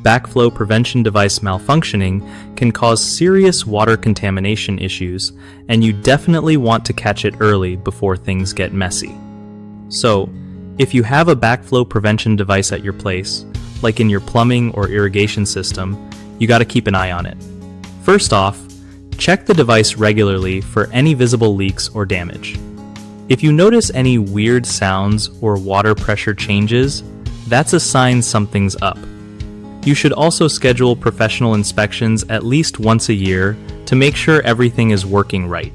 backflow prevention device malfunctioning can cause serious water contamination issues, and you definitely want to catch it early before things get messy. So, if you have a backflow prevention device at your place, like in your plumbing or irrigation system, you gotta keep an eye on it. First off, check the device regularly for any visible leaks or damage. If you notice any weird sounds or water pressure changes, that's a sign something's up. You should also schedule professional inspections at least once a year to make sure everything is working right.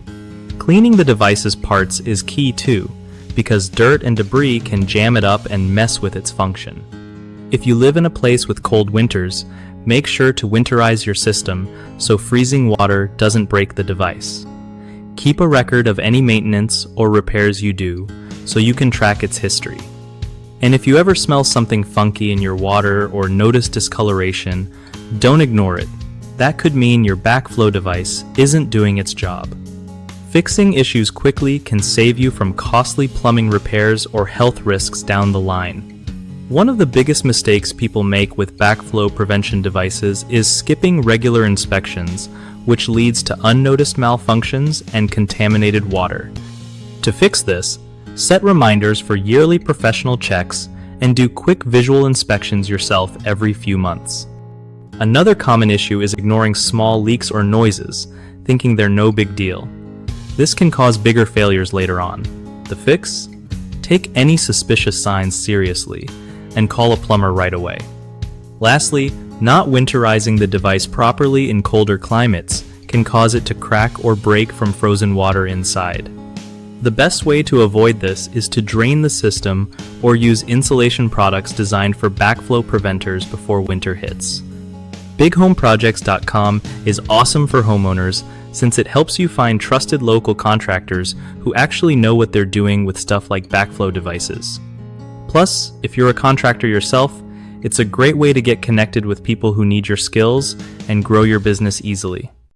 Cleaning the device's parts is key too, because dirt and debris can jam it up and mess with its function. If you live in a place with cold winters, make sure to winterize your system so freezing water doesn't break the device. Keep a record of any maintenance or repairs you do so you can track its history. And if you ever smell something funky in your water or notice discoloration, don't ignore it. That could mean your backflow device isn't doing its job. Fixing issues quickly can save you from costly plumbing repairs or health risks down the line. One of the biggest mistakes people make with backflow prevention devices is skipping regular inspections, which leads to unnoticed malfunctions and contaminated water. To fix this, set reminders for yearly professional checks and do quick visual inspections yourself every few months. Another common issue is ignoring small leaks or noises, thinking they're no big deal. This can cause bigger failures later on. The fix? Take any suspicious signs seriously and call a plumber right away. Lastly, not winterizing the device properly in colder climates can cause it to crack or break from frozen water inside. The best way to avoid this is to drain the system or use insulation products designed for backflow preventers before winter hits. BigHomeProjects.com is awesome for homeowners since it helps you find trusted local contractors who actually know what they're doing with stuff like backflow devices. Plus, if you're a contractor yourself, it's a great way to get connected with people who need your skills and grow your business easily.